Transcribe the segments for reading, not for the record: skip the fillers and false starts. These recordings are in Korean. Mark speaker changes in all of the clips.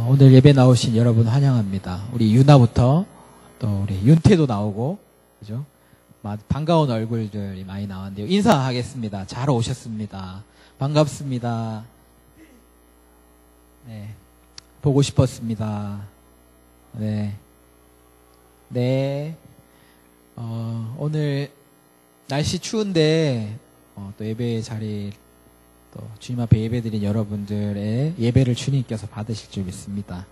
Speaker 1: 오늘 예배 나오신 여러분 환영합니다. 우리 유나부터 또 우리 윤태도 나오고, 그죠? 반가운 얼굴들이 많이 나왔는데요. 인사하겠습니다. 잘 오셨습니다. 반갑습니다. 네. 보고 싶었습니다. 네. 네. 오늘 날씨 추운데, 또 예배 자리, 또 주님 앞에 예배드린 여러분들의 예배를 주님께서 받으실 줄 믿습니다.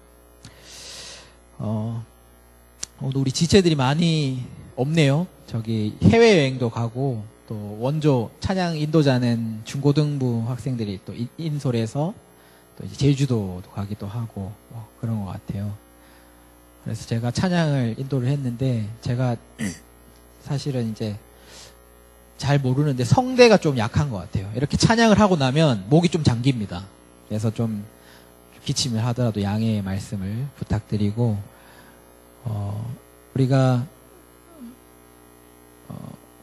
Speaker 1: 오늘 우리 지체들이 많이 없네요. 저기 해외여행도 가고, 또 원조 찬양 인도자는 중고등부 학생들이 또 인솔에서 또 이제 제주도도 가기도 하고, 그런 것 같아요. 그래서 제가 찬양을 인도를 했는데, 제가 사실은 이제 잘 모르는데 성대가 좀 약한 것 같아요. 이렇게 찬양을 하고 나면 목이 좀 잠깁니다. 그래서 좀 기침을 하더라도 양해의 말씀을 부탁드리고,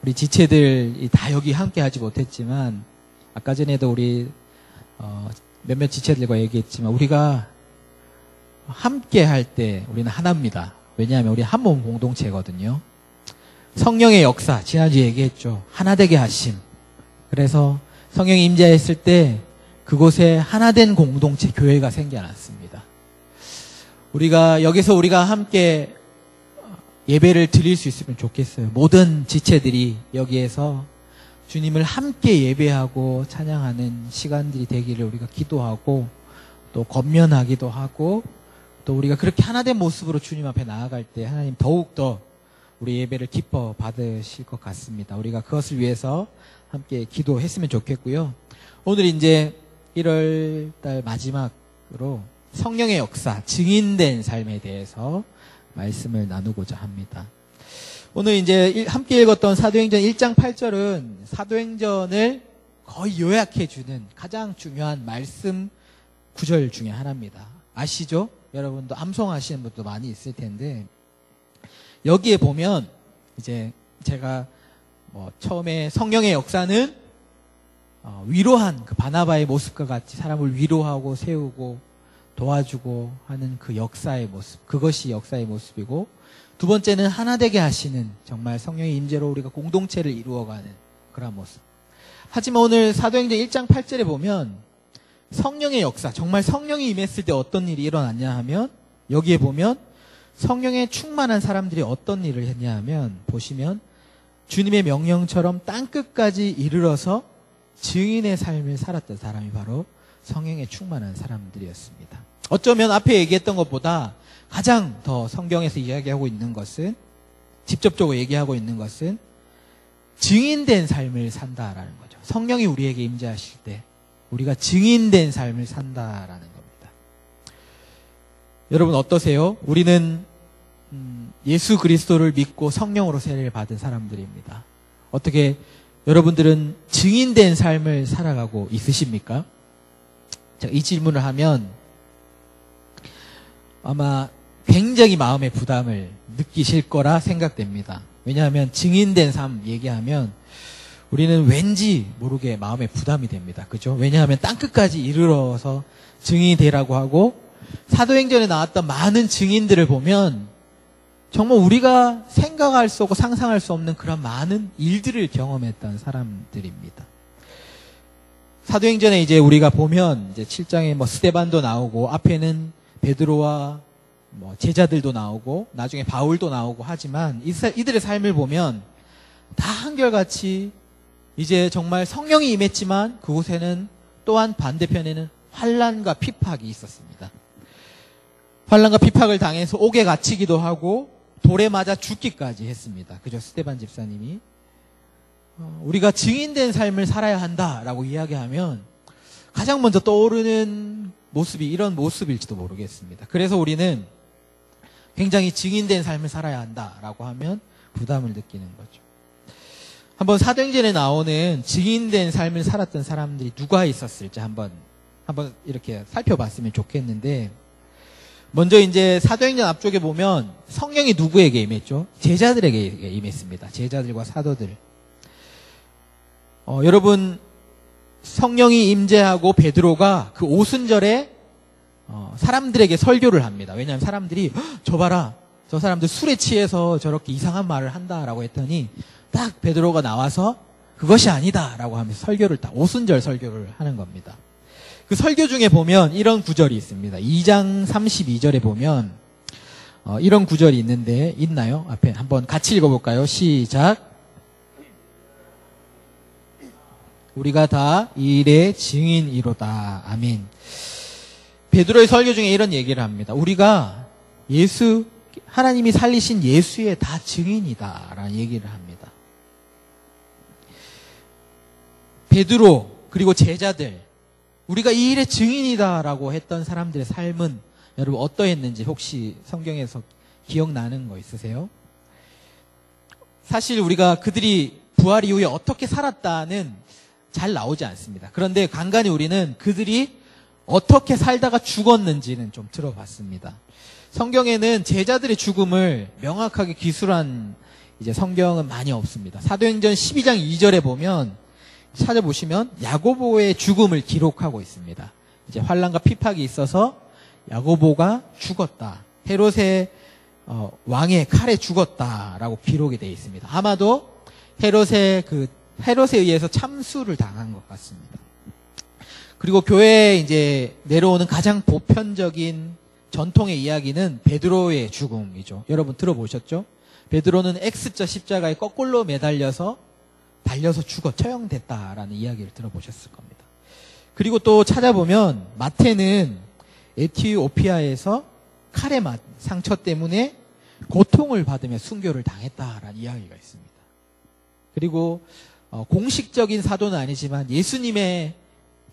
Speaker 1: 우리 지체들이 다 여기 함께 하지 못했지만, 아까 전에도 우리 몇몇 지체들과 얘기했지만, 우리가 함께 할 때 우리는 하나입니다. 왜냐하면 우리 한 몸 공동체거든요. 성령의 역사, 지난주에 얘기했죠. 하나 되게 하심. 그래서 성령이 임재했을 때 그곳에 하나된 공동체, 교회가 생겨났습니다. 여기서 우리가 함께 예배를 드릴 수 있으면 좋겠어요. 모든 지체들이 여기에서 주님을 함께 예배하고 찬양하는 시간들이 되기를 우리가 기도하고, 또 권면하기도 하고, 또 우리가 그렇게 하나된 모습으로 주님 앞에 나아갈 때 하나님 더욱더 우리 예배를 기뻐 받으실 것 같습니다. 우리가 그것을 위해서 함께 기도했으면 좋겠고요. 오늘 이제 1월 달 마지막으로 성령의 역사, 증인된 삶에 대해서 말씀을 나누고자 합니다. 오늘 이제 함께 읽었던 사도행전 1장 8절은 사도행전을 거의 요약해주는 가장 중요한 말씀 구절 중에 하나입니다. 아시죠? 여러분도 암송하시는 분도 많이 있을 텐데, 여기에 보면 이제 제가 처음에 성령의 역사는 위로한 그 바나바의 모습과 같이 사람을 위로하고 세우고 도와주고 하는 그 역사의 모습, 그것이 역사의 모습이고, 두 번째는 하나 되게 하시는, 정말 성령의 임재로 우리가 공동체를 이루어가는 그런 모습. 하지만 오늘 사도행전 1장 8절에 보면 성령의 역사, 정말 성령이 임했을 때 어떤 일이 일어났냐 하면, 여기에 보면 성령에 충만한 사람들이 어떤 일을 했냐 하면, 보시면 주님의 명령처럼 땅끝까지 이르러서 증인의 삶을 살았던 사람이 바로 성령에 충만한 사람들이었습니다. 어쩌면 앞에 얘기했던 것보다 가장 더 성경에서 이야기하고 있는 것은, 직접적으로 얘기하고 있는 것은 증인된 삶을 산다라는 거죠. 성령이 우리에게 임재하실 때 우리가 증인된 삶을 산다라는 겁니다. 여러분 어떠세요? 우리는 예수 그리스도를 믿고 성령으로 세례를 받은 사람들입니다. 어떻게 여러분들은 증인된 삶을 살아가고 있으십니까? 제가 이 질문을 하면 아마 굉장히 마음의 부담을 느끼실 거라 생각됩니다. 왜냐하면 증인된 삶 얘기하면 우리는 왠지 모르게 마음의 부담이 됩니다. 그죠? 왜냐하면 땅끝까지 이르러서 증인이 되라고 하고, 사도행전에 나왔던 많은 증인들을 보면 정말 우리가 생각할 수 없고 상상할 수 없는 그런 많은 일들을 경험했던 사람들입니다. 사도행전에 이제 우리가 보면 이제 7장에 스데반도 나오고, 앞에는 베드로와 제자들도 나오고, 나중에 바울도 나오고 하지만 이들의 삶을 보면 다 한결같이 이제 정말 성령이 임했지만 그곳에는 또한 반대편에는 환난과 핍박이 있었습니다. 환난과 핍박을 당해서 옥에 갇히기도 하고 돌에 맞아 죽기까지 했습니다. 그죠? 스데반 집사님이. 우리가 증인된 삶을 살아야 한다라고 이야기하면 가장 먼저 떠오르는 모습이 이런 모습일지도 모르겠습니다. 그래서 우리는 굉장히 증인된 삶을 살아야 한다라고 하면 부담을 느끼는 거죠. 한번 사도행전에 나오는 증인된 삶을 살았던 사람들이 누가 있었을지 한번 이렇게 살펴봤으면 좋겠는데, 먼저 이제 사도행전 앞쪽에 보면 성령이 누구에게 임했죠? 제자들에게 임했습니다. 제자들과 사도들. 여러분, 성령이 임재하고 베드로가 그 오순절에 사람들에게 설교를 합니다. 왜냐하면 사람들이 저 봐라, 저 사람들 술에 취해서 저렇게 이상한 말을 한다라고 했더니 딱 베드로가 나와서 그것이 아니다라고 하면서 설교를 딱 오순절 설교를 하는 겁니다. 그 설교 중에 보면 이런 구절이 있습니다. 2장 32절에 보면 이런 구절이 있는데 있나요? 앞에 한번 같이 읽어볼까요? 시작. 우리가 다 이 일의 증인이로다. 아멘. 베드로의 설교 중에 이런 얘기를 합니다. 우리가 하나님이 살리신 예수의 다 증인이다 라는 얘기를 합니다. 베드로 그리고 제자들, 우리가 이 일의 증인이다라고 했던 사람들의 삶은 여러분 어떠했는지 혹시 성경에서 기억나는 거 있으세요? 사실 우리가 그들이 부활 이후에 어떻게 살았다는 잘 나오지 않습니다. 그런데 간간히 우리는 그들이 어떻게 살다가 죽었는지는 좀 들어봤습니다. 성경에는 제자들의 죽음을 명확하게 기술한 성경은 많이 없습니다. 사도행전 12장 2절에 보면 찾아보시면 야고보의 죽음을 기록하고 있습니다. 환난과 핍박이 있어서 야고보가 죽었다. 헤롯의 왕의 칼에 죽었다라고 기록이 되어 있습니다. 아마도 헤롯에 의해서 참수를 당한 것 같습니다. 그리고 교회에 내려오는 가장 보편적인 전통의 이야기는 베드로의 죽음이죠. 여러분 들어보셨죠? 베드로는 X자 십자가에 거꾸로 매달려서 달려서 처형됐다라는 이야기를 들어보셨을 겁니다. 그리고 또 찾아보면 마태는 에티오피아에서 칼에 맞은 상처 때문에 고통을 받으며 순교를 당했다라는 이야기가 있습니다. 그리고 공식적인 사도는 아니지만 예수님의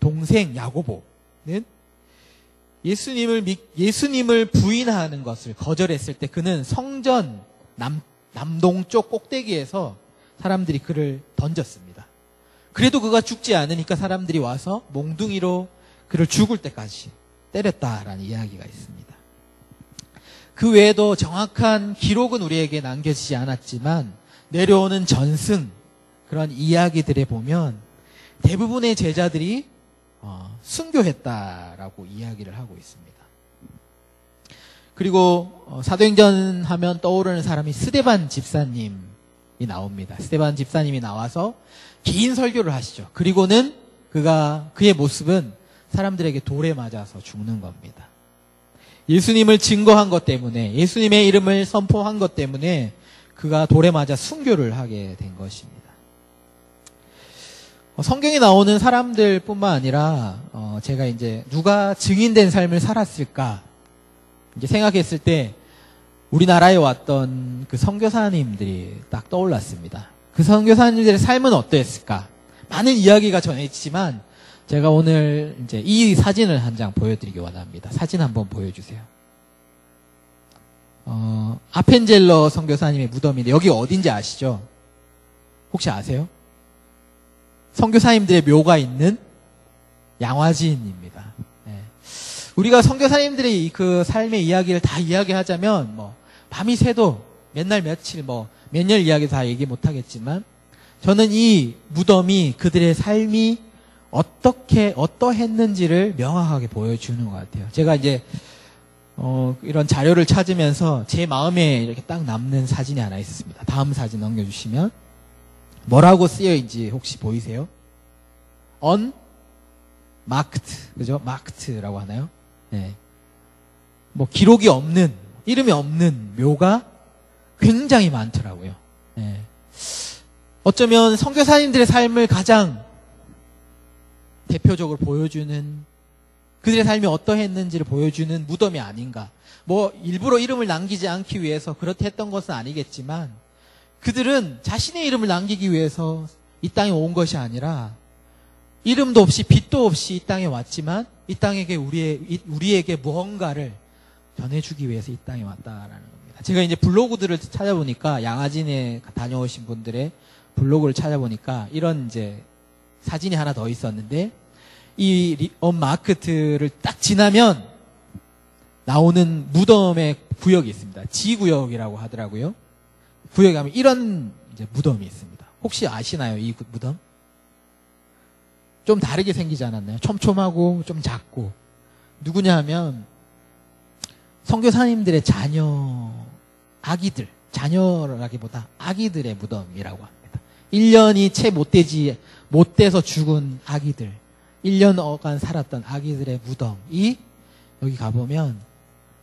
Speaker 1: 동생 야고보는 예수님을 부인하는 것을 거절했을 때 그는 성전 남동쪽 꼭대기에서 사람들이 그를 던졌습니다. 그래도 그가 죽지 않으니까 사람들이 와서 몽둥이로 그를 죽을 때까지 때렸다라는 이야기가 있습니다. 그 외에도 정확한 기록은 우리에게 남겨지지 않았지만 내려오는 전승 그런 이야기들에 보면 대부분의 제자들이 순교했다라고 이야기를 하고 있습니다. 그리고 사도행전 하면 떠오르는 사람이 스데반 집사님이 나옵니다. 스데반 집사님이 나와서 긴 설교를 하시죠. 그리고는 그의 모습은 사람들에게 돌에 맞아서 죽는 겁니다. 예수님을 증거한 것 때문에, 예수님의 이름을 선포한 것 때문에 그가 돌에 맞아 순교를 하게 된 것입니다. 성경에 나오는 사람들 뿐만 아니라 제가 누가 증인된 삶을 살았을까 생각했을 때 우리나라에 왔던 그 선교사님들이 딱 떠올랐습니다. 그 선교사님들의 삶은 어떠했을까? 많은 이야기가 전해지지만 제가 오늘 이 사진을 한 장 보여드리기 원합니다. 사진 한번 보여주세요. 아펜젤러 선교사님의 무덤인데 여기 어딘지 아시죠? 혹시 아세요? 선교사님들의 묘가 있는 양화진입니다. 네. 우리가 선교사님들의 그 삶의 이야기를 다 이야기하자면 밤이 새도 맨날 며칠 몇 년 이야기 다 얘기 못하겠지만 저는 이 무덤이 그들의 삶이 어떠했는지를 명확하게 보여주는 것 같아요. 제가 이런 자료를 찾으면서 제 마음에 이렇게 딱 남는 사진이 하나 있었습니다. 다음 사진 넘겨주시면 뭐라고 쓰여있는지 혹시 보이세요? unmarked, 그죠? marked라고 하나요? 네. 기록이 없는, 이름이 없는 묘가 굉장히 많더라고요. 네. 어쩌면 선교사님들의 삶을 가장 대표적으로 보여주는, 그들의 삶이 어떠했는지를 보여주는 무덤이 아닌가. 일부러 이름을 남기지 않기 위해서 그렇게 했던 것은 아니겠지만 그들은 자신의 이름을 남기기 위해서 이 땅에 온 것이 아니라 이름도 없이 빛도 없이 이 땅에 왔지만 이 땅에게 우리에게 무언가를 전해주기 위해서 이 땅에 왔다라는 겁니다. 제가 블로그들을 찾아보니까 양화진에 다녀오신 분들의 블로그를 찾아보니까 이런 사진이 하나 더 있었는데 이 언마크트를 딱 지나면 나오는 무덤의 구역이 있습니다. 지구역이라고 하더라고요. 구역에 가면 이런 무덤이 있습니다. 혹시 아시나요? 이 무덤? 좀 다르게 생기지 않았나요? 촘촘하고 좀 작고. 누구냐 하면 선교사님들의 자녀, 아기들, 자녀라기보다 아기들의 무덤이라고 합니다. 1년이 채 못 돼서 죽은 아기들, 1년간 살았던 아기들의 무덤이 여기 가보면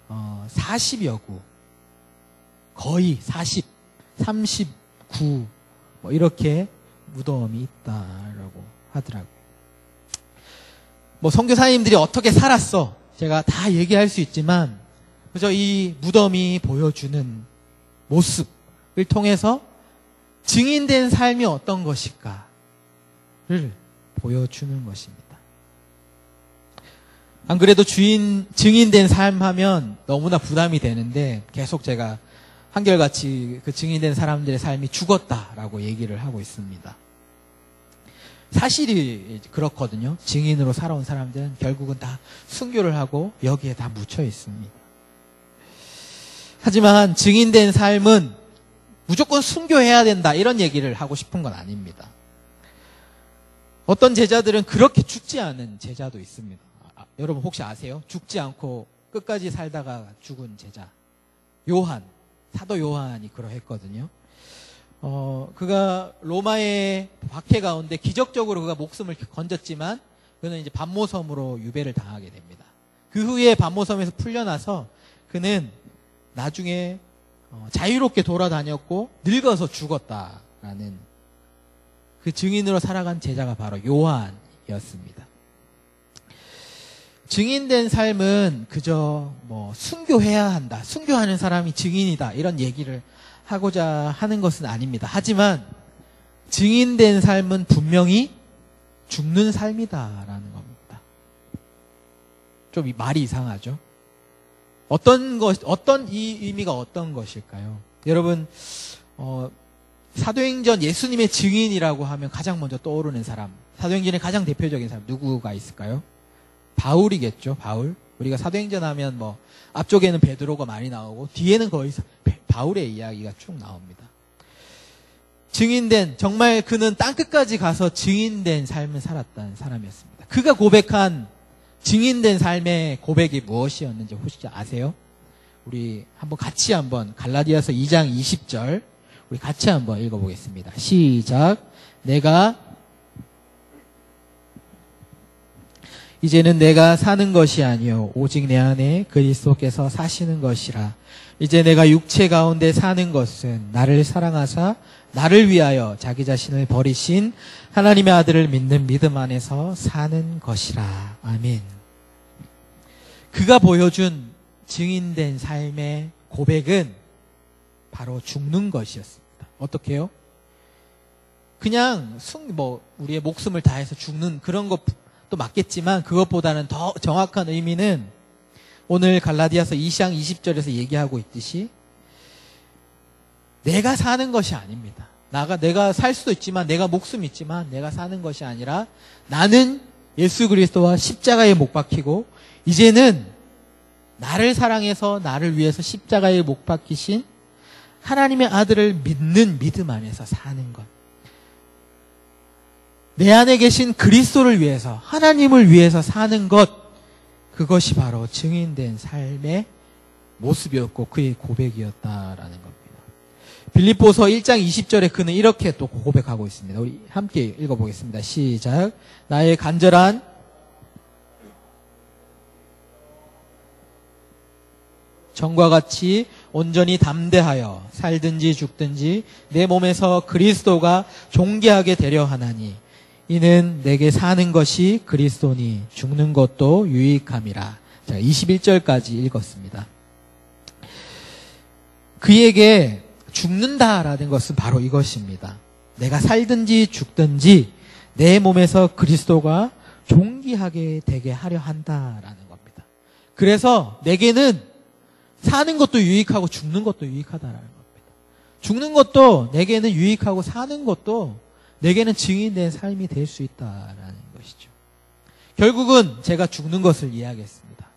Speaker 1: 40여 구, 거의 40, 39 뭐 이렇게 무덤이 있다라고 하더라고요. 뭐 선교사님들이 어떻게 살았어? 제가 다 얘기할 수 있지만 그저 이 무덤이 보여주는 모습을 통해서 증인된 삶이 어떤 것일까를 보여주는 것입니다. 안 그래도 증인된 삶 하면 너무나 부담이 되는데 계속 제가 한결같이 그 증인된 사람들의 삶이 죽었다라고 얘기를 하고 있습니다. 사실이 그렇거든요. 증인으로 살아온 사람들은 결국은 다 순교를 하고 여기에 다 묻혀 있습니다. 하지만 증인된 삶은 무조건 순교해야 된다 이런 얘기를 하고 싶은 건 아닙니다. 어떤 제자들은 그렇게 죽지 않은 제자도 있습니다. 여러분 혹시 아세요? 죽지 않고 끝까지 살다가 죽은 제자. 요한, 사도 요한이 그러했거든요. 그가 로마의 박해 가운데 기적적으로 그가 목숨을 건졌지만 그는 이제 반모섬으로 유배를 당하게 됩니다. 그 후에 반모섬에서 풀려나서 그는 나중에 자유롭게 돌아다녔고 늙어서 죽었다라는 그 증인으로 살아간 제자가 바로 요한이었습니다. 증인된 삶은 그저 뭐 순교해야 한다, 순교하는 사람이 증인이다 이런 얘기를 하고자 하는 것은 아닙니다. 하지만 증인된 삶은 분명히 죽는 삶이다라는 겁니다. 좀 이 말이 이상하죠? 이 의미가 어떤 것일까요? 여러분, 사도행전 예수님의 증인이라고 하면 가장 먼저 떠오르는 사람, 사도행전의 가장 대표적인 사람 누구가 있을까요? 바울이겠죠, 바울. 우리가 사도행전 하면 뭐 앞쪽에는 베드로가 많이 나오고 뒤에는 거의 바울의 이야기가 쭉 나옵니다. 증인된, 정말 그는 땅끝까지 가서 증인된 삶을 살았던 사람이었습니다. 그가 고백한 증인된 삶의 고백이 무엇이었는지 혹시 아세요? 우리 같이 한번 갈라디아서 2장 20절 우리 같이 한번 읽어보겠습니다. 시작. 이제는 내가 사는 것이 아니요 오직 내 안에 그리스도께서 사시는 것이라. 이제 내가 육체 가운데 사는 것은 나를 사랑하사 나를 위하여 자기 자신을 버리신 하나님의 아들을 믿는 믿음 안에서 사는 것이라. 아멘. 그가 보여준 증인된 삶의 고백은 바로 죽는 것이었습니다. 어떻게요? 그냥 우리의 목숨을 다해서 죽는 그런 것도 맞겠지만 그것보다는 더 정확한 의미는 오늘 갈라디아서 2장 20절에서 얘기하고 있듯이 내가 사는 것이 아닙니다. 내가 살 수도 있지만 내가 목숨이 있지만 내가 사는 것이 아니라 나는 예수 그리스도와 십자가에 못 박히고 이제는 나를 사랑해서 나를 위해서 십자가에 못 박히신 하나님의 아들을 믿는 믿음 안에서 사는 것. 내 안에 계신 그리스도를 위해서 하나님을 위해서 사는 것. 그것이 바로 증인된 삶의 모습이었고 그의 고백이었다라는 겁니다. 빌립보서 1장 20절에 그는 이렇게 또 고백하고 있습니다. 우리 함께 읽어보겠습니다. 시작. 나의 간절한 정과 같이 온전히 담대하여 살든지 죽든지 내 몸에서 그리스도가 존귀하게 되려 하나니 이는 내게 사는 것이 그리스도니 죽는 것도 유익함이라. 자, 21절까지 읽었습니다. 그에게 죽는다라는 것은 바로 이것입니다. 내가 살든지 죽든지 내 몸에서 그리스도가 존귀하게 되게 하려 한다라는 겁니다. 그래서 내게는 사는 것도 유익하고 죽는 것도 유익하다라는 겁니다. 죽는 것도 내게는 유익하고 사는 것도 내게는 증인된 삶이 될 수 있다라는 것이죠. 결국은 제가 죽는 것을 이야기했습니다.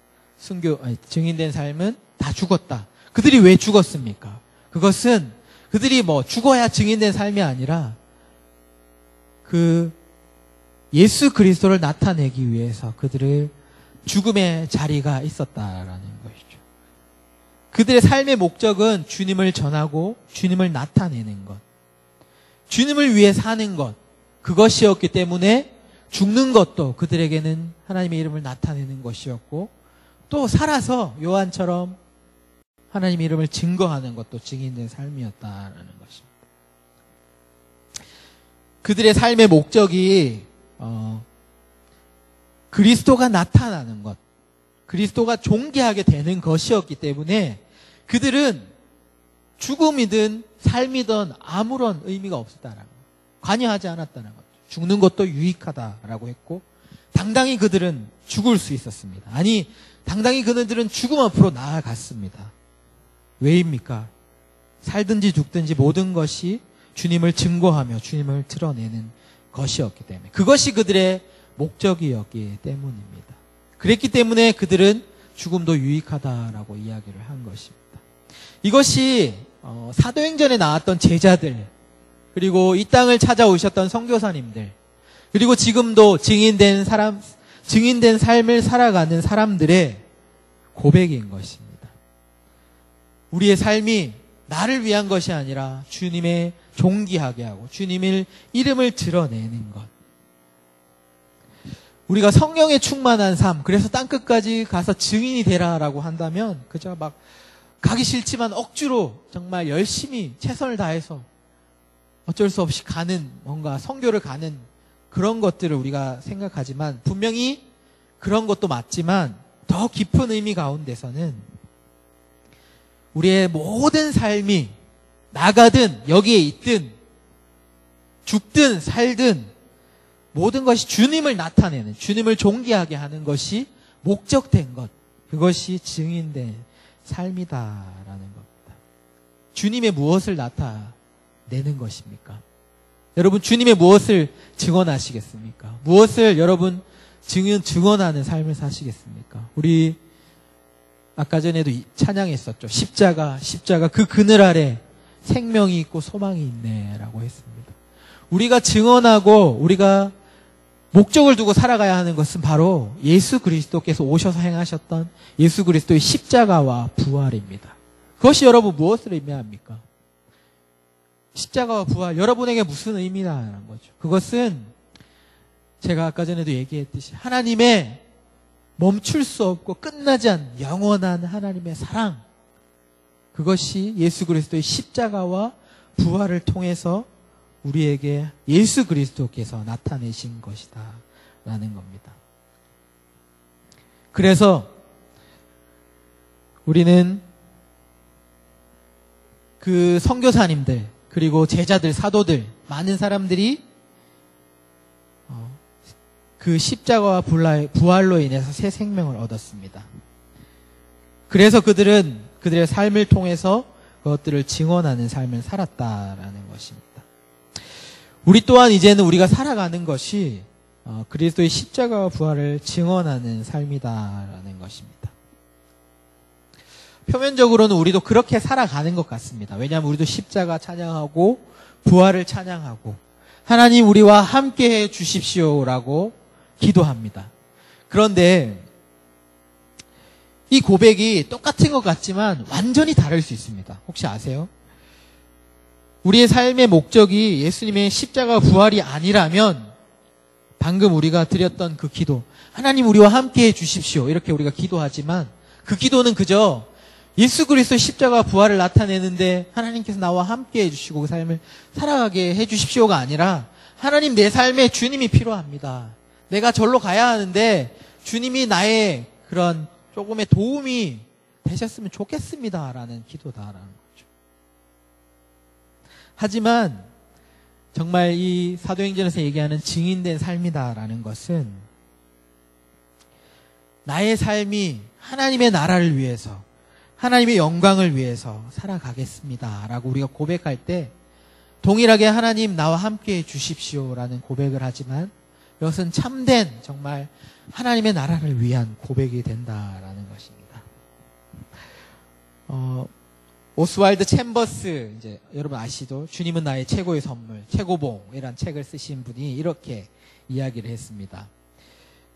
Speaker 1: 증인된 삶은 다 죽었다. 그들이 왜 죽었습니까? 그것은 그들이 죽어야 증인된 삶이 아니라 그 예수 그리스도를 나타내기 위해서 그들의 죽음의 자리가 있었다라는 것이죠. 그들의 삶의 목적은 주님을 전하고 주님을 나타내는 것, 주님을 위해 사는 것, 그것이었기 때문에 죽는 것도 그들에게는 하나님의 이름을 나타내는 것이었고, 또 살아서 요한처럼 하나님의 이름을 증거하는 것도 증인된 삶이었다라는 것입니다. 그들의 삶의 목적이 그리스도가 나타나는 것, 그리스도가 존귀하게 되는 것이었기 때문에 그들은 죽음이든 삶이든 아무런 의미가 없었다라는 것, 관여하지 않았다는 것, 죽는 것도 유익하다라고 했고, 당당히 그들은 죽을 수 있었습니다. 아니, 당당히 그들은 죽음 앞으로 나아갔습니다. 왜입니까? 살든지 죽든지 모든 것이 주님을 증거하며 주님을 드러내는 것이었기 때문에, 그것이 그들의 목적이었기 때문입니다. 그랬기 때문에 그들은 죽음도 유익하다라고 이야기를 한 것입니다. 이것이 사도행전에 나왔던 제자들, 그리고 이 땅을 찾아오셨던 선교사님들, 그리고 지금도 증인된 삶을 살아가는 사람들의 고백인 것입니다. 우리의 삶이 나를 위한 것이 아니라 주님의 존귀하게 하고 주님의 이름을 드러내는 것. 우리가 성령에 충만한 삶, 그래서 땅끝까지 가서 증인이 되라라고 한다면 그저 막 가기 싫지만 억지로 정말 열심히 최선을 다해서 어쩔 수 없이 가는, 뭔가 선교를 가는 그런 것들을 우리가 생각하지만, 분명히 그런 것도 맞지만 더 깊은 의미 가운데서는 우리의 모든 삶이 나가든 여기에 있든 죽든 살든 모든 것이 주님을 나타내는, 주님을 존귀하게 하는 것이 목적된 것, 그것이 증인된 삶이다라는 겁니다. 주님의 무엇을 나타내는 것입니까? 여러분, 주님의 무엇을 증언하시겠습니까? 무엇을 여러분 증언하는 삶을 사시겠습니까? 우리 아까 전에도 찬양했었죠. 십자가 그 그늘 아래 생명이 있고 소망이 있네 라고 했습니다. 우리가 증언하고 우리가 목적을 두고 살아가야 하는 것은 바로 예수 그리스도께서 오셔서 행하셨던 예수 그리스도의 십자가와 부활입니다. 그것이 여러분 무엇을 의미합니까? 십자가와 부활, 여러분에게 무슨 의미라는 거죠. 그것은 제가 아까 전에도 얘기했듯이 하나님의 멈출 수 없고 끝나지 않는 영원한 하나님의 사랑, 그것이 예수 그리스도의 십자가와 부활을 통해서 우리에게 예수 그리스도께서 나타내신 것이다 라는 겁니다. 그래서 우리는 그 선교사님들, 그리고 제자들, 사도들, 많은 사람들이 그 십자가와 부활로 인해서 새 생명을 얻었습니다. 그래서 그들은 그들의 삶을 통해서 그것들을 증언하는 삶을 살았다라는 것입니다. 우리 또한 이제는 우리가 살아가는 것이 그리스도의 십자가와 부활을 증언하는 삶이다라는 것입니다. 표면적으로는 우리도 그렇게 살아가는 것 같습니다. 왜냐하면 우리도 십자가 찬양하고 부활을 찬양하고 하나님 우리와 함께해 주십시오라고 기도합니다. 그런데 이 고백이 똑같은 것 같지만 완전히 다를 수 있습니다. 혹시 아세요? 우리의 삶의 목적이 예수님의 십자가 부활이 아니라면 방금 우리가 드렸던 그 기도, 하나님 우리와 함께해 주십시오, 이렇게 우리가 기도하지만 그 기도는 그저 예수 그리스도의 십자가 부활을 나타내는데 하나님께서 나와 함께해 주시고 그 삶을 살아가게 해 주십시오가 아니라, 하나님 내 삶에 주님이 필요합니다. 내가 절로 가야 하는데 주님이 나의 그런 조금의 도움이 되셨으면 좋겠습니다라는 기도다라는 거죠. 하지만 정말 이 사도행전에서 얘기하는 증인된 삶이다라는 것은 나의 삶이 하나님의 나라를 위해서, 하나님의 영광을 위해서 살아가겠습니다라고 우리가 고백할 때 동일하게 하나님 나와 함께 해 주십시오라는 고백을 하지만 이것은 참된 정말 하나님의 나라를 위한 고백이 된다라는 것입니다. 오스왈드 챔버스, 이제 여러분 아시죠? 주님은 나의 최고의 선물, 최고봉이란 책을 쓰신 분이 이렇게 이야기를 했습니다.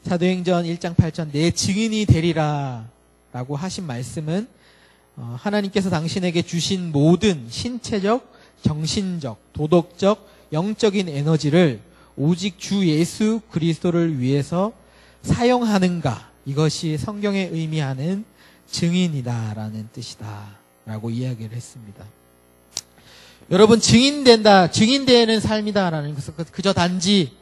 Speaker 1: 사도행전 1장 8절 내 증인이 되리라 라고 하신 말씀은 하나님께서 당신에게 주신 모든 신체적, 정신적, 도덕적, 영적인 에너지를 오직 주 예수 그리스도를 위해서 사용하는가? 이것이 성경에 의미하는 증인이다라는 뜻이다 라고 이야기를 했습니다. 여러분, 증인되는 삶이다라는 것은 그저 단지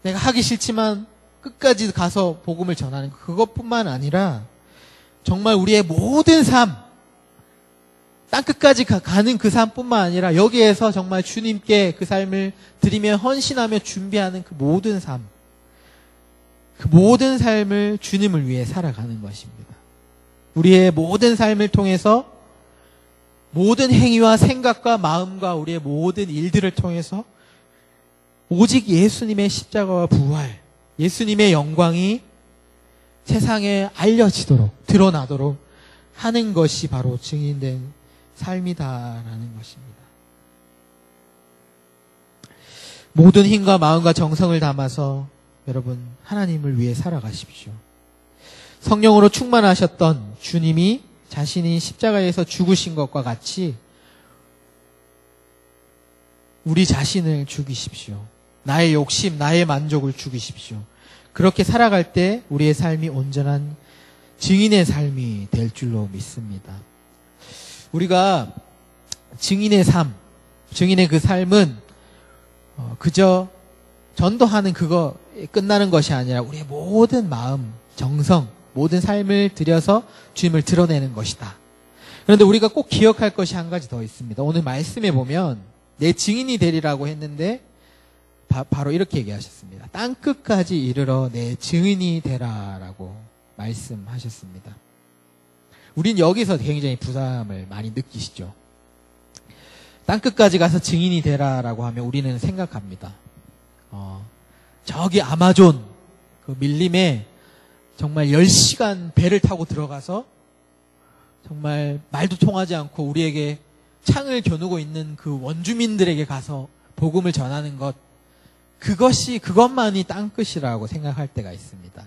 Speaker 1: 내가 하기 싫지만 끝까지 가서 복음을 전하는 그것뿐만 아니라 정말 우리의 모든 삶, 땅끝까지 가는 그 삶뿐만 아니라 여기에서 정말 주님께 그 삶을 드리며 헌신하며 준비하는 그 모든 삶, 그 모든 삶을 주님을 위해 살아가는 것입니다. 우리의 모든 삶을 통해서 모든 행위와 생각과 마음과 우리의 모든 일들을 통해서 오직 예수님의 십자가와 부활, 예수님의 영광이 세상에 알려지도록, 드러나도록 하는 것이 바로 증인된 삶이다라는 것입니다. 모든 힘과 마음과 정성을 담아서 여러분 하나님을 위해 살아가십시오. 성령으로 충만하셨던 주님이 자신이 십자가에서 죽으신 것과 같이 우리 자신을 죽이십시오. 나의 욕심, 나의 만족을 죽이십시오. 그렇게 살아갈 때 우리의 삶이 온전한 증인의 삶이 될 줄로 믿습니다. 우리가 증인의 삶, 증인의 그 삶은 그저 전도하는 그거에 끝나는 것이 아니라 우리의 모든 마음, 정성, 모든 삶을 들여서 주님을 드러내는 것이다. 그런데 우리가 꼭 기억할 것이 한 가지 더 있습니다. 오늘 말씀에 보면 내 증인이 되리라고 했는데 바로 이렇게 얘기하셨습니다. 땅끝까지 이르러 내 증인이 되라라고 말씀하셨습니다. 우린 여기서 굉장히 부담을 많이 느끼시죠. 땅끝까지 가서 증인이 되라라고 하면 우리는 생각합니다. 저기 아마존 그 밀림에 정말 10시간 배를 타고 들어가서 정말 말도 통하지 않고 우리에게 창을 겨누고 있는 그 원주민들에게 가서 복음을 전하는 것, 그것만이 땅끝이라고 생각할 때가 있습니다.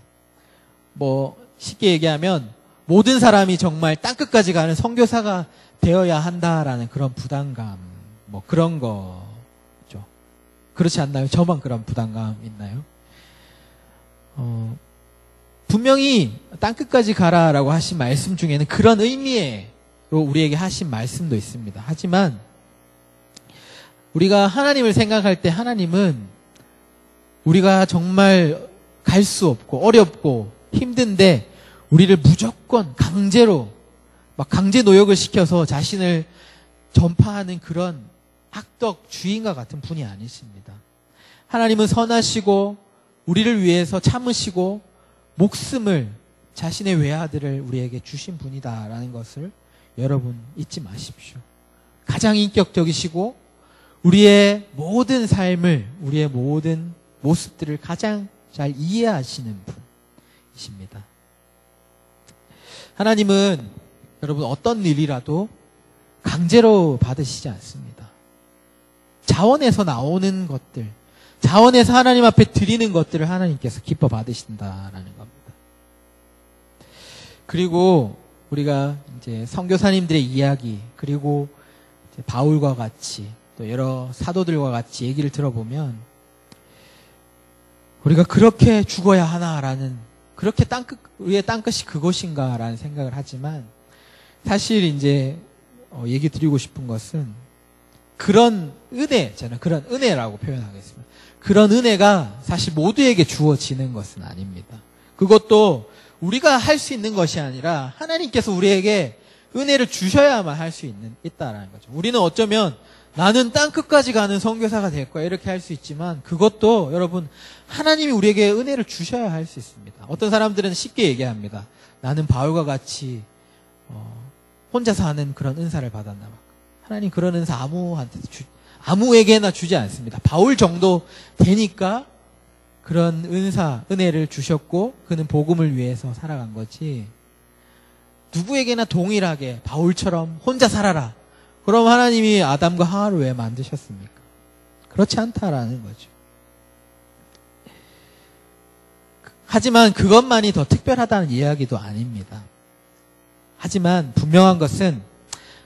Speaker 1: 쉽게 얘기하면 모든 사람이 정말 땅끝까지 가는 선교사가 되어야 한다라는 그런 부담감, 그런 거죠. 그렇지 않나요? 저만 그런 부담감 있나요? 분명히 땅끝까지 가라라고 하신 말씀 중에는 그런 의미로 우리에게 하신 말씀도 있습니다. 하지만 우리가 하나님을 생각할 때 하나님은 우리가 정말 갈 수 없고 어렵고 힘든데 우리를 무조건 강제로 강제 노역을 시켜서 자신을 전파하는 그런 악덕 주인과 같은 분이 아니십니다. 하나님은 선하시고 우리를 위해서 참으시고 목숨을, 자신의 외아들을 우리에게 주신 분이다라는 것을 여러분 잊지 마십시오. 가장 인격적이시고 우리의 모든 삶을, 우리의 모든 모습들을 가장 잘 이해하시는 분이십니다. 하나님은 여러분 어떤 일이라도 강제로 받으시지 않습니다. 자원에서 나오는 것들, 자원에서 하나님 앞에 드리는 것들을 하나님께서 기뻐 받으신다라는 겁니다. 그리고 우리가 이제 선교사님들의 이야기, 그리고 이제 바울과 같이 또 여러 사도들과 같이 얘기를 들어보면 우리가 그렇게 죽어야 하나라는, 그렇게 우리의 땅끝이 그것인가라는 생각을 하지만 사실 이제 얘기 드리고 싶은 것은 그런 은혜, 저는 그런 은혜라고 표현하겠습니다. 그런 은혜가 사실 모두에게 주어지는 것은 아닙니다. 그것도 우리가 할 수 있는 것이 아니라 하나님께서 우리에게 은혜를 주셔야만 할 수 있다라는 거죠. 우리는 어쩌면 나는 땅끝까지 가는 선교사가 될 거야 이렇게 할 수 있지만 그것도 여러분 하나님이 우리에게 은혜를 주셔야 할 수 있습니다. 어떤 사람들은 쉽게 얘기합니다. 나는 바울과 같이 혼자서 하는 그런 은사를 받았나 봐. 하나님 그런 은사 아무에게나 주지 않습니다. 바울 정도 되니까 그런 은혜를 주셨고 그는 복음을 위해서 살아간 거지, 누구에게나 동일하게 바울처럼 혼자 살아라, 그럼 하나님이 아담과 하와를 왜 만드셨습니까? 그렇지 않다라는 거죠. 하지만 그것만이 더 특별하다는 이야기도 아닙니다. 하지만 분명한 것은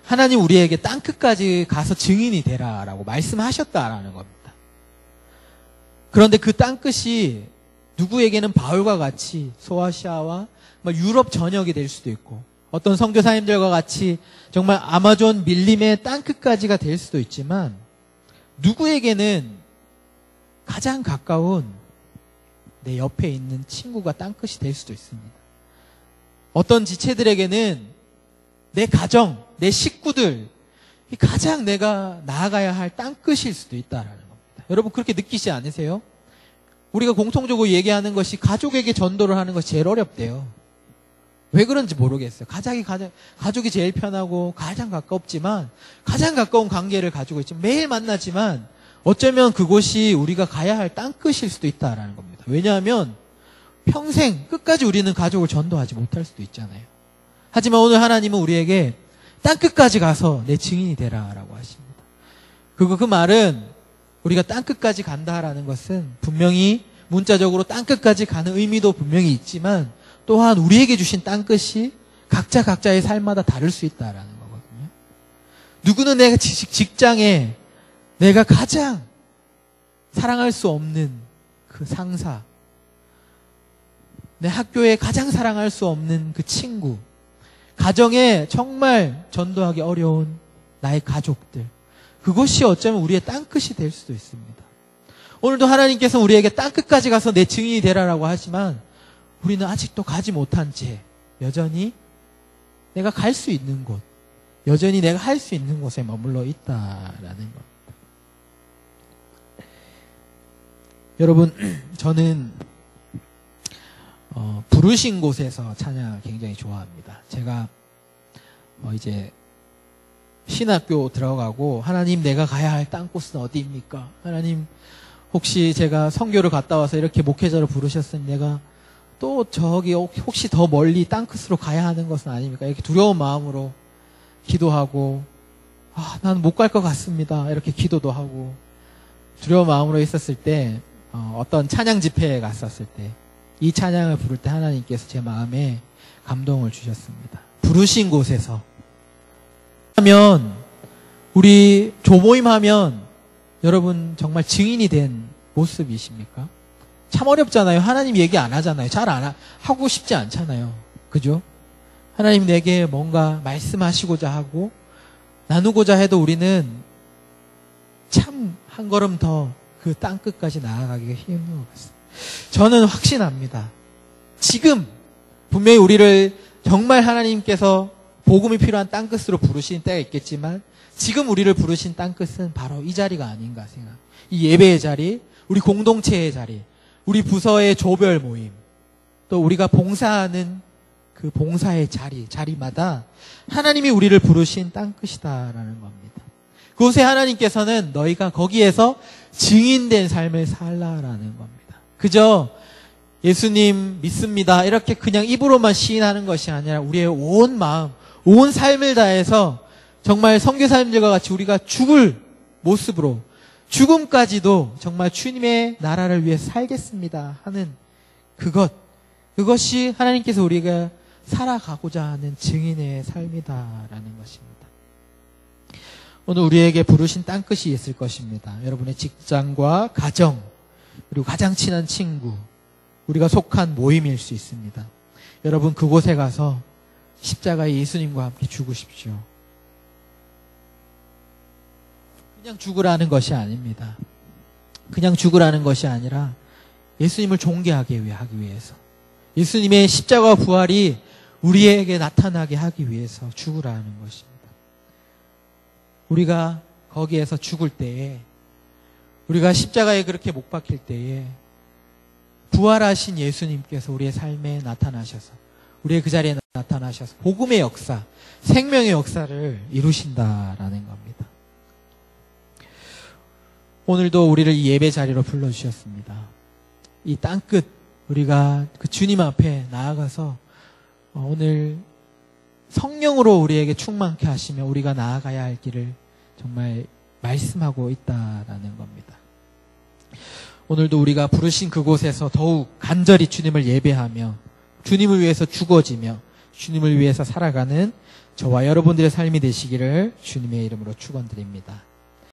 Speaker 1: 하나님 우리에게 땅끝까지 가서 증인이 되라라고 말씀하셨다라는 겁니다. 그런데 그 땅끝이 누구에게는 바울과 같이 소아시아와 유럽 전역이 될 수도 있고, 어떤 선교사님들과 같이 정말 아마존 밀림의 땅끝까지가 될 수도 있지만, 누구에게는 가장 가까운 내 옆에 있는 친구가 땅끝이 될 수도 있습니다. 어떤 지체들에게는 내 가정, 내 식구들, 가장 내가 나아가야 할 땅끝일 수도 있다라는 겁니다. 여러분 그렇게 느끼지 않으세요? 우리가 공통적으로 얘기하는 것이 가족에게 전도를 하는 것이 제일 어렵대요. 왜 그런지 모르겠어요. 가족이 제일 편하고 가장 가깝지만, 가장 가까운 관계를 가지고 있지만, 매일 만나지만 어쩌면 그곳이 우리가 가야 할 땅끝일 수도 있다라는 겁니다. 왜냐하면 평생 끝까지 우리는 가족을 전도하지 못할 수도 있잖아요. 하지만 오늘 하나님은 우리에게 땅끝까지 가서 내 증인이 되라라고 하십니다. 그리고 그 말은 우리가 땅끝까지 간다라는 것은 분명히 문자적으로 땅끝까지 가는 의미도 분명히 있지만, 또한 우리에게 주신 땅끝이 각자의 삶마다 다를 수 있다라는 거거든요. 누구는 내가 직장에 내가 가장 사랑할 수 없는 그 상사, 내 학교에 가장 사랑할 수 없는 그 친구, 가정에 정말 전도하기 어려운 나의 가족들, 그것이 어쩌면 우리의 땅끝이 될 수도 있습니다. 오늘도 하나님께서 우리에게 땅끝까지 가서 내 증인이 되라라고 하지만, 우리는 아직도 가지 못한 채 여전히 내가 갈 수 있는 곳, 여전히 내가 할 수 있는 곳에 머물러 있다라는 겁니다. 여러분, 저는 부르신 곳에서 찬양을 굉장히 좋아합니다. 제가 이제 신학교 들어가고, 하나님 내가 가야 할 땅곳은 어디입니까? 하나님 혹시 제가 선교를 갔다 와서 이렇게 목회자로 부르셨으면 내가 또 저기 혹시 더 멀리 땅끝으로 가야 하는 것은 아닙니까? 이렇게 두려운 마음으로 기도하고, 나는 못 갈 것 같습니다. 이렇게 기도도 하고 두려운 마음으로 있었을 때, 어떤 찬양 집회에 갔었을 때 이 찬양을 부를 때 하나님께서 제 마음에 감동을 주셨습니다. 부르신 곳에서 하면, 우리 조모임 하면 여러분 정말 증인이 된 모습이십니까? 참 어렵잖아요. 하나님 얘기 안 하잖아요. 잘 안 하고 싶지 않잖아요. 그죠? 하나님 내게 뭔가 말씀하시고자 하고 나누고자 해도 우리는 참 한 걸음 더 그 땅끝까지 나아가기가 힘든 것 같습니다. 저는 확신합니다. 지금 분명히 우리를 정말 하나님께서 복음이 필요한 땅끝으로 부르신 때가 있겠지만, 지금 우리를 부르신 땅끝은 바로 이 자리가 아닌가 생각. 이 예배의 자리, 우리 공동체의 자리, 우리 부서의 조별 모임, 또 우리가 봉사하는 그 봉사의 자리마다 하나님이 우리를 부르신 땅끝이다라는 겁니다. 그곳에 하나님께서는 너희가 거기에서 증인된 삶을 살라라는 겁니다. 그저 예수님 믿습니다 이렇게 그냥 입으로만 시인하는 것이 아니라 우리의 온 마음, 온 삶을 다해서 정말 선교사님들과 같이 우리가 죽을 모습으로, 죽음까지도 정말 주님의 나라를 위해 살겠습니다 하는 그것이 하나님께서 우리가 살아가고자 하는 증인의 삶이다라는 것입니다. 오늘 우리에게 부르신 땅끝이 있을 것입니다. 여러분의 직장과 가정, 그리고 가장 친한 친구, 우리가 속한 모임일 수 있습니다. 여러분 그곳에 가서 십자가의 예수님과 함께 죽으십시오. 그냥 죽으라는 것이 아닙니다. 그냥 죽으라는 것이 아니라 예수님을 존귀하게 하기 위해서, 예수님의 십자가와 부활이 우리에게 나타나게 하기 위해서 죽으라는 것입니다. 우리가 거기에서 죽을 때에, 우리가 십자가에 그렇게 못 박힐 때에 부활하신 예수님께서 우리의 삶에 나타나셔서, 우리의 그 자리에 나타나셔서 복음의 역사, 생명의 역사를 이루신다라는 겁니다. 오늘도 우리를 이 예배 자리로 불러주셨습니다. 이 땅끝, 우리가 그 주님 앞에 나아가서 오늘 성령으로 우리에게 충만케 하시며 우리가 나아가야 할 길을 정말 말씀하고 있다라는 겁니다. 오늘도 우리가 부르신 그곳에서 더욱 간절히 주님을 예배하며 주님을 위해서 죽어지며 주님을 위해서 살아가는 저와 여러분들의 삶이 되시기를 주님의 이름으로 축원드립니다.